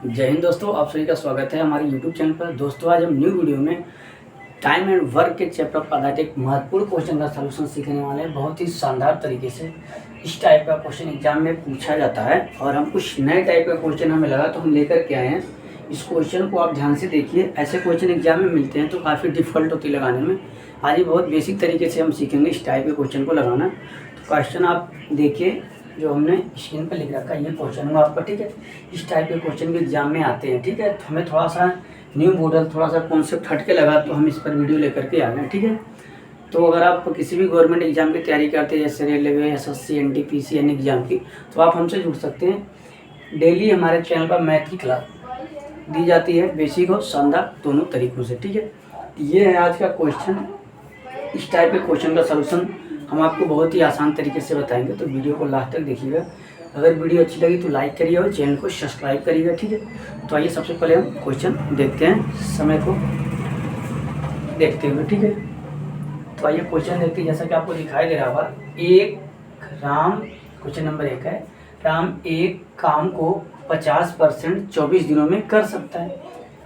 जय हिंद दोस्तों, आप सभी का स्वागत है हमारे YouTube चैनल पर। दोस्तों आज हम न्यू वीडियो में टाइम एंड वर्क के चैप्टर पर आधारित एक महत्वपूर्ण क्वेश्चन का सलूशन सीखने वाले हैं। बहुत ही शानदार तरीके से इस टाइप का क्वेश्चन एग्जाम में पूछा जाता है और हम कुछ नए टाइप का क्वेश्चन हमें लगा तो हम लेकर के आए हैं। इस क्वेश्चन को आप ध्यान से देखिए। ऐसे क्वेश्चन एग्जाम में मिलते हैं तो काफ़ी डिफिकल्ट होती है लगाने में। आज ये बहुत बेसिक तरीके से हम सीखेंगे इस टाइप के क्वेश्चन को लगाना। तो क्वेश्चन आप देखिए जो हमने स्क्रीन पर लिख रखा है, ये क्वेश्चन हुआ आपका, ठीक है। इस टाइप के क्वेश्चन भी एग्जाम में आते हैं, ठीक है। तो हमें थोड़ा सा न्यू मॉडल, थोड़ा सा कॉन्सेप्ट हट के लगा तो हम इस पर वीडियो लेकर के आ गए, ठीक है। तो अगर आप किसी भी गवर्नमेंट एग्जाम की तैयारी करते हैं जैसे रेलवे, SSC, NTPC यानी एग्जाम की, तो आप हमसे जुड़ सकते हैं। डेली हमारे चैनल पर मैथ की क्लास दी जाती है, बेसिक और शानदार दोनों तरीक़ों से, ठीक है। ये है आज का क्वेश्चन। इस टाइप के क्वेश्चन का सलूशन हम आपको बहुत ही आसान तरीके से बताएंगे, तो वीडियो को लास्ट तक देखिएगा। अगर वीडियो अच्छी लगी तो लाइक करिए और चैनल को सब्सक्राइब करिएगा, ठीक है। तो आइए सबसे पहले हम क्वेश्चन देखते हैं, समय को देखते हुए, ठीक है। तो आइए क्वेश्चन देखते हैं। जैसा कि आपको दिखाई दे रहा होगा, क्वेश्चन नंबर 1 है, राम एक काम को 50% 24 दिनों में कर सकता है।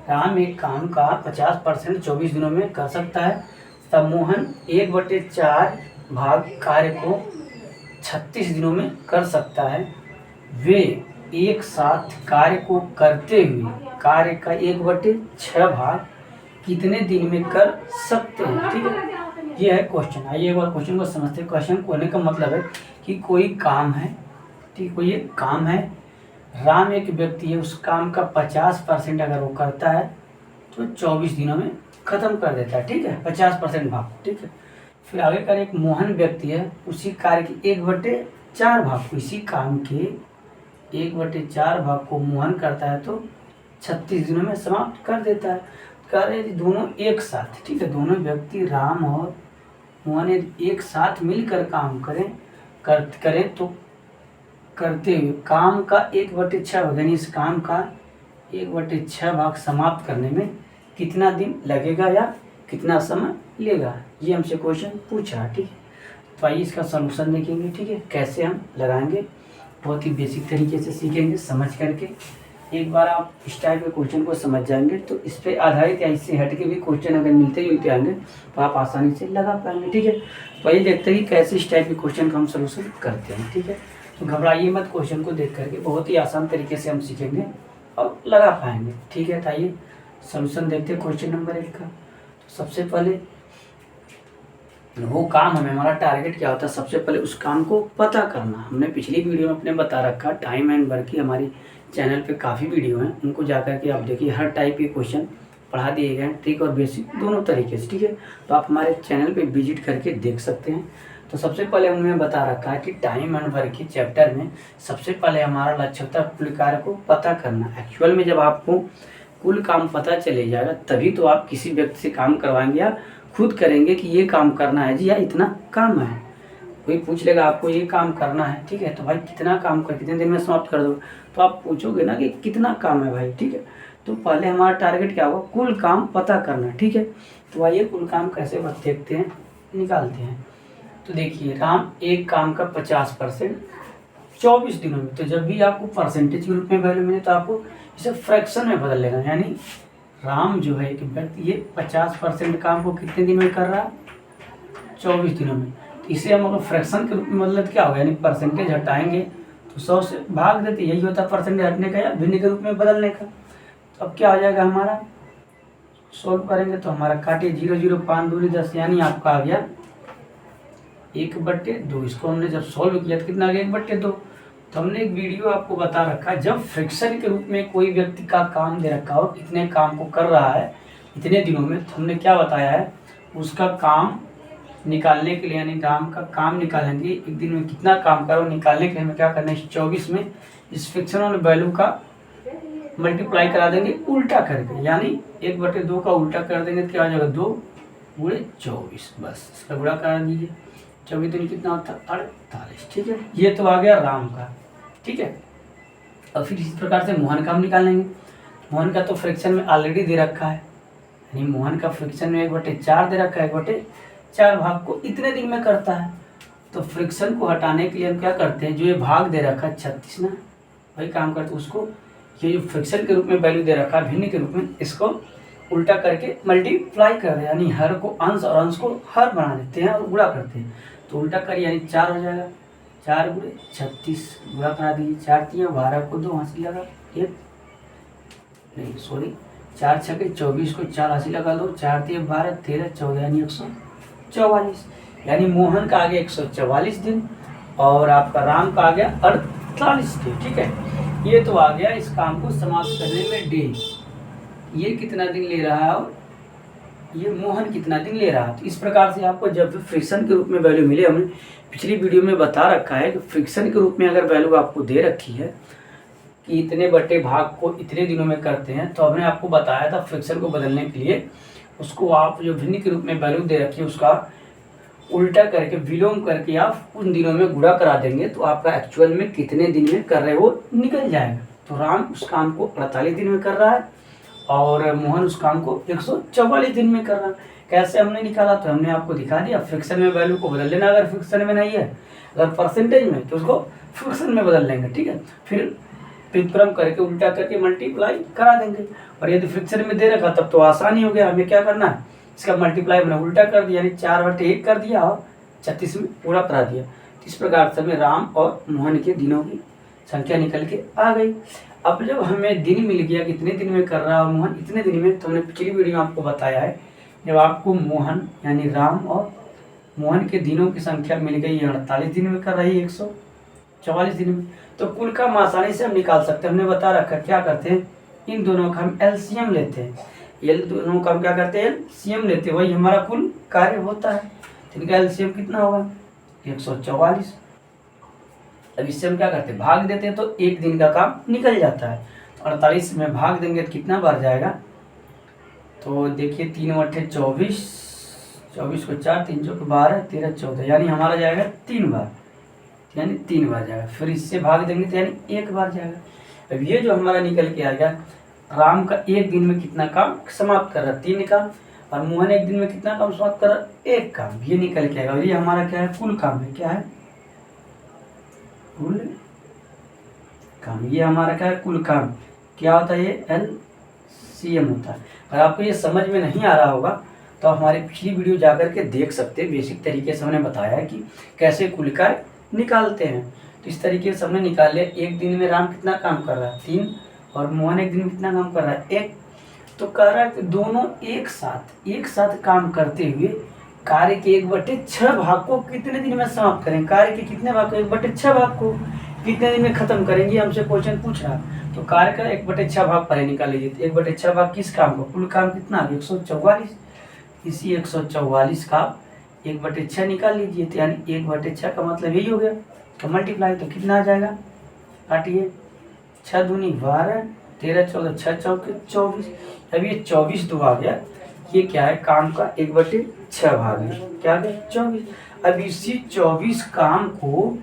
राम एक काम का 50% 24 दिनों में कर सकता है। तब मोहन 1/4 भाग कार्य को 36 दिनों में कर सकता है। वे एक साथ कार्य को करते हुए कार्य का 1/6 भाग कितने दिन में कर सकते हैं, ठीक है। ये है क्वेश्चन। आइए एक बार क्वेश्चन को समझते हैं। क्वेश्चन होने का मतलब है कि कोई काम है, ठीक, कोई एक काम है, राम एक व्यक्ति है, उस काम का 50% अगर वो करता है तो 24 दिनों में ख़त्म कर देता है, ठीक है, 50% भाग, ठीक है। फिर आगे का एक मोहन व्यक्ति है, उसी कार्य के 1/4 भाग को, इसी काम के 1/4 भाग को मोहन करता है तो 36 दिनों में समाप्त कर देता है। कार्य दोनों एक साथ, ठीक है, दोनों व्यक्ति राम और मोहन एक साथ मिलकर काम करें तो करते हुए काम का 1/6 भाग, यानी इस काम का 1/6 भाग समाप्त करने में कितना दिन लगेगा या कितना समय लेगा, ये हमसे क्वेश्चन पूछा, ठीक है। तो आइए इसका सलूशन देखेंगे, ठीक है, कैसे हम लगाएंगे। बहुत ही बेसिक तरीके से सीखेंगे समझ करके। एक बार आप इस टाइप के क्वेश्चन को समझ जाएंगे तो इस पर आधारित या इससे हट के भी क्वेश्चन अगर मिलते आएंगे तो आप आसानी से लगा पाएंगे, ठीक है। तो आइए देखते हैं कि कैसे इस टाइप के क्वेश्चन का हम सलूशन करते हैं, ठीक है। तो घबराइए मत, क्वेश्चन को देख करके बहुत ही आसान तरीके से हम सीखेंगे और लगा पाएंगे, ठीक है। तो आइए सलूशन देखते हैं क्वेश्चन नंबर 1 का। तो सबसे पहले वो काम हमें, हमारा टारगेट क्या होता है, सबसे पहले उस काम को पता करना। हमने पिछली वीडियो में अपने बता रखा, टाइम एंड वर्क की हमारी चैनल पे काफ़ी वीडियो हैं, उनको जाकर के आप देखिए। हर टाइप के क्वेश्चन पढ़ा दिए गए हैं, ट्रिक और बेसिक दोनों तरीके से, ठीक है। तो आप हमारे चैनल पे विजिट करके देख सकते हैं। तो सबसे पहले उन्होंने बता रखा है कि टाइम एंड वर्क की चैप्टर में सबसे पहले हमारा लक्ष्य होता है कुल कार्य को पता करना। एक्चुअल में जब आपको कुल काम पता चले जाएगा तभी तो आप किसी व्यक्ति से काम करवाएंगे या खुद करेंगे कि ये काम करना है जी या इतना काम है। कोई पूछ लेगा आपको ये काम करना है, ठीक है, तो भाई कितना काम कर, कितने दिन में समाप्त कर दो, तो आप पूछोगे ना कि कितना काम है भाई, ठीक है। तो पहले हमारा टारगेट क्या होगा, कुल काम पता करना, ठीक है। तो आइए कुल काम कैसे देखते हैं, निकालते हैं। तो देखिए, राम एक काम का 50% 24 दिनों में, तो जब भी आपको परसेंटेज के रूप में वैल्यू मिले तो आपको इसे फ्रैक्शन में बदल लेना। यानी राम जो है एक व्यक्ति, ये 50% काम को कितने दिन में कर रहा है, 24 दिनों में। तो इसे हम अगर फ्रैक्शन के रूप में मतलब क्या होगा, यानी परसेंटेज हटाएंगे तो 100 से भाग देते, यही होता है परसेंटेज हटने का या भिन्न के रूप में बदलने का। तो अब क्या हो जाएगा, हमारा सोल्व करेंगे तो हमारा काटिए 0 0 5 दूनी 10, यानी आपका आ गया 1/2। इसको हमने जब सॉल्व किया तो कितना आ गया, 1/2। तो हमने एक वीडियो आपको बता रखा है, जब फ्रिक्शन के रूप में कोई व्यक्ति का काम दे रखा हो, इतने काम को कर रहा है इतने दिनों में, तो हमने क्या बताया है, उसका काम निकालने के लिए, यानी राम का काम निकालेंगे एक दिन में कितना काम करो, निकालने के लिए हमें क्या करना है, 24 में इस फ्रिक्शनल वैल्यू का मल्टीप्लाई करा देंगे उल्टा करके, यानी 1/2 का उल्टा कर देंगे तो क्या हो जाएगा, 2 × 24, बस इसका गुणा करा दीजिए। 24 दिन कितना होता है, 48, ठीक है। ये तो आ गया राम का, ठीक है। और फिर इसी प्रकार से मोहन का हम निकालेंगे। मोहन का तो फ्रिक्शन में ऑलरेडी दे रखा है, यानी मोहन का फ्रिक्शन में 1/4 दे रखा है, 1/4 भाग को इतने दिन में करता है। तो फ्रिक्शन को हटाने के लिए हम क्या करते हैं, जो ये भाग दे रखा है 36 ना, वही काम करते हैं, उसको ये जो फ्रिक्शन के रूप में वैल्यू दे रखा है भिन्न के रूप में, इसको उल्टा करके मल्टीप्लाई कर रहे हैं, यानी हर को अंश और अंश को हर बना देते हैं और गुणा करते हैं। तो उल्टा करिए यानी 4 हो जाएगा, 4 गुणे 36 गुणा करा दीजिए, 4 3 12 को 2 हासिल लगा, एक नहीं सॉरी 4 छके 24 को 4 हासिल लगा लो, 4 3 12 13 14 यानी 144, यानी मोहन का आ गया 144 दिन और आपका राम का आ गया 48 दिन। ठीक है, ये तो आ गया इस काम को समाप्त करने में डे, ये कितना दिन ले रहा है और ये मोहन कितना दिन ले रहा है। तो इस प्रकार से आपको जब फ्रिक्शन के रूप में वैल्यू मिले, हमने पिछली वीडियो में बता रखा है कि फ्रिक्शन के रूप में अगर वैल्यू आपको दे रखी है कि इतने बटे भाग को इतने दिनों में करते हैं, तो हमने आपको बताया था फ्रिक्शन को बदलने के लिए उसको आप जो भिन्न के रूप में वैल्यू दे रखी है उसका उल्टा करके विलोम करके आप उन दिनों में गुणा करा देंगे, तो आपका एक्चुअल में कितने दिन में कर रहे हो निकल जाएगा। तो राम उस काम को 48 दिन में कर रहा है और मोहन उस काम को 144 दिन में कर रहा है। कैसे हमने निकाला, तो हमने आपको दिखा दिया, फ्रिक्शन में वैल्यू को बदल लेना, अगर फ्रिक्शन में नहीं है, अगर परसेंटेज में तो उसको फ्रिक्शन में बदल लेंगे। ठीक है, फिर व्युत्क्रम करके उल्टा करके मल्टीप्लाई करा देंगे, और यदि फ्रिक्शन में दे रखा तब तो आसानी हो गया, हमें क्या करना है, इसका मल्टीप्लाई मैंने उल्टा कर दिया, यानी 4/1 कर दिया और 36 में पूरा करा दिया। इस प्रकार से हमें राम और मोहन के दिनों की संख्या निकल के आ गई। अब जब हमें दिन मिल गया कितने दिन में कर रहा है और मोहन इतने दिन में, तो हमने पिछली वीडियो में आपको बताया है जब आपको मोहन यानी राम और मोहन के दिनों की संख्या मिल गई 48 दिन में कर रही है 144 दिन में, तो कुल काम आसानी से हम निकाल सकते हैं। हमने बता रखा क्या करते हैं, इन दोनों का हम एलसीएम लेते हैं, एल दोनों का हम क्या करते हैं एलसीएम लेते हैं, वही हमारा कुल कार्य होता है। तो इनका एलसीएम कितना होगा 144। अब इससे हम क्या करते हैं भाग देते हैं, तो एक दिन का काम निकल जाता है। तो 48 में भाग देंगे तो कितना बार जाएगा, तो देखिए 3 बटे 24, 24 को 4 3 चौके 12 13 14, यानी हमारा जाएगा 3 बार, यानी 3 बार जाएगा। फिर इससे भाग देंगे तो यानी 1 बार जाएगा। अब ये जो हमारा निकल के आ गया, राम का एक दिन में कितना काम समाप्त कर रहा है 3 काम, और मोहन एक दिन में कितना काम समाप्त कर रहा है 1 काम, ये निकल के आएगा। और ये हमारा क्या है कुल काम है, क्या है कुल काम, ये हमारा क्या है कुल काम, क्या होता है ये एलसीएम होता है। अगर आपको ये समझ में नहीं आ रहा होगा तो आप हमारी पिछली वीडियो जाकर के देख सकते हैं, बेसिक तरीके से हमने बताया है कि कैसे कुल कार्य निकालते हैं। तो इस तरीके से हमने निकाल लिया, एक दिन में राम कितना काम कर रहा है 3 और मोहन एक दिन में कितना काम कर रहा है 1। तो कह रहा है कि दोनों एक साथ काम करते हुए कार्य के 1/6 भाग को कितने दिन में समाप्त करें, कार्य के कितने भाग को 1/6 भाग को कितने दिन में खत्म करेंगे, हमसे क्वेश्चन पूछ रहा। तो कार्य का 1/6 भाग पहले निकाल लीजिए। तो 1/6 भाग किस काम को, कुल काम कितना 144, इसी 144 का 1/6 निकाल लीजिए, तो यानी 1/6 का मतलब यही हो गया। तो मल्टीप्लाई तो कितना आ जाएगा, काटिए 6 दूनी 12 13 14 6 चौके 24। अब ये 24 दो आ गया, ये क्या है काम का 1/6 भाग है, क्या है 24। अब इसी 24 काम को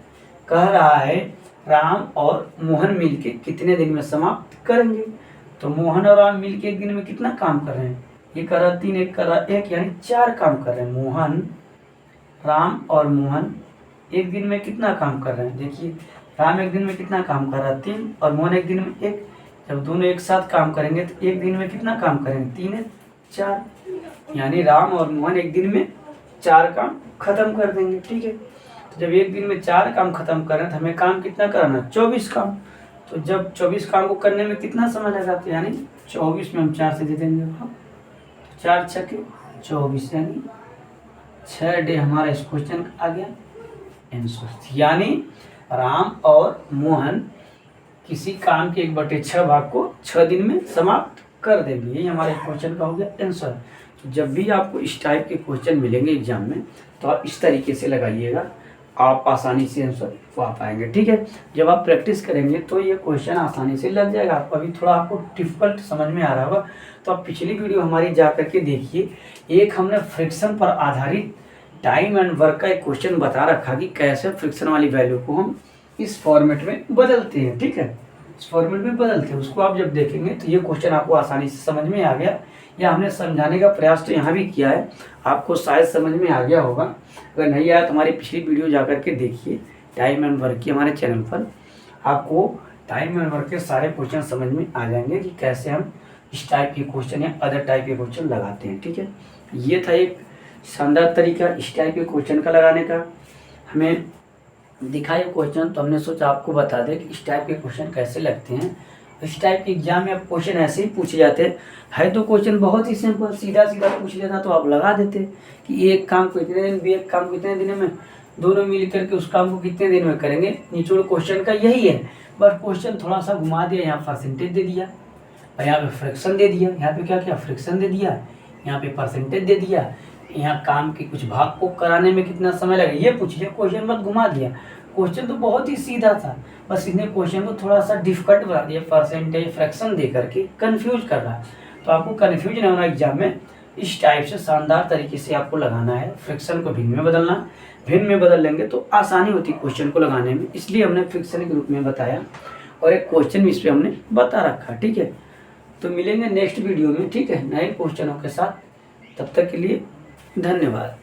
कह रहा है राम और मोहन मिलके कितने दिन में समाप्त करेंगे। तो मोहन और राम मिलके एक दिन में कितना काम कर रहे हैं, ये कर रहा 3 1 कर रहा 1, यानी 4 काम कर रहे हैं। मोहन राम और मोहन एक दिन में कितना काम कर रहे हैं, देखिए राम एक दिन में कितना काम कर रहा है 3 और मोहन एक दिन में 1। जब दोनों एक साथ काम करेंगे तो एक दिन में कितना काम करेंगे 3 4, यानी राम और मोहन एक दिन में 4 काम खत्म कर देंगे। ठीक है, तो जब एक दिन में 4 काम खत्म करें तो हमें काम कितना कराना 24 काम। तो जब 24 काम को करने में कितना समय लगा, तो यानी 24 में हम 4 से दे देंगे, 4 छके 24, यानी 6 डे हमारा इस क्वेश्चन आ गया आंसर। यानी राम और मोहन किसी काम के 1/6 भाग को 6 दिन में समाप्त कर देंगे, यही हमारे क्वेश्चन का हो गया आंसर। तो जब भी आपको इस टाइप के क्वेश्चन मिलेंगे एग्जाम में तो आप इस तरीके से लगाइएगा, आप आसानी से आंसर पा पाएंगे। ठीक है, जब आप प्रैक्टिस करेंगे तो ये क्वेश्चन आसानी से लग जाएगा। अभी थोड़ा आपको डिफिकल्ट समझ में आ रहा होगा तो आप पिछली वीडियो हमारी जा करके देखिए, एक हमने फ्रिक्शन पर आधारित टाइम एंड वर्क का एक क्वेश्चन बता रखा कि कैसे फ्रिक्शन वाली वैल्यू को हम इस फॉर्मेट में बदलते हैं। ठीक है, इस फॉर्मेट में बदलते हैं, उसको आप जब देखेंगे तो ये क्वेश्चन आपको आसानी से समझ में आ गया, या हमने समझाने का प्रयास तो यहाँ भी किया है, आपको शायद समझ में आ गया होगा। अगर नहीं आया तो हमारी पिछली वीडियो जा करके देखिए टाइम एंड वर्क की हमारे चैनल पर, आपको टाइम एंड वर्क के सारे क्वेश्चन समझ में आ जाएंगे कि कैसे हम इस टाइप के क्वेश्चन या अदर टाइप के क्वेश्चन लगाते हैं। ठीक है, ये था एक शानदार तरीका इस टाइप के क्वेश्चन का लगाने का। हमें दिखाए क्वेश्चन तो हमने सोचा आपको बता दें कि इस टाइप के क्वेश्चन कैसे लगते हैं। इस टाइप के एग्जाम में अब क्वेश्चन ऐसे ही पूछे जाते हैं, है तो क्वेश्चन बहुत ही सिंपल, सीधा सीधा पूछ लेता तो आप लगा देते कि एक काम को इतने दिन, भी एक काम को कितने दिन में, दोनों मिल करके उस काम को कितने दिन में करेंगे। निचोड़ क्वेश्चन का यही है, बस क्वेश्चन थोड़ा सा घुमा दिया, यहाँ परसेंटेज दे दिया और यहाँ पे फ्रैक्शन दे दिया, यहाँ पे क्या किया फ्रैक्शन दे दिया, यहाँ पे परसेंटेज दे दिया, यहाँ काम के कुछ भाग को कराने में कितना समय लगेगा ये पूछ लिया, क्वेश्चन मत घुमा दिया। क्वेश्चन तो बहुत ही सीधा था, बस इसने क्वेश्चन को थोड़ा सा डिफिकल्ट बना दिया, परसेंटेज फ्रैक्शन दे करके कंफ्यूज कर रहा है। तो आपको कंफ्यूज नहीं होना एग्जाम में, इस टाइप से शानदार तरीके से आपको लगाना है। फ्रैक्शन को भिन्न में बदलना, भिन्न में बदल लेंगे तो आसानी होती है क्वेश्चन को लगाने में, इसलिए हमने फ्रैक्शन के रूप में बताया और एक क्वेश्चन भी इस पर हमने बता रखा। ठीक है, तो मिलेंगे नेक्स्ट वीडियो में, ठीक है, नए क्वेश्चनों के साथ। तब तक के लिए धन्यवाद।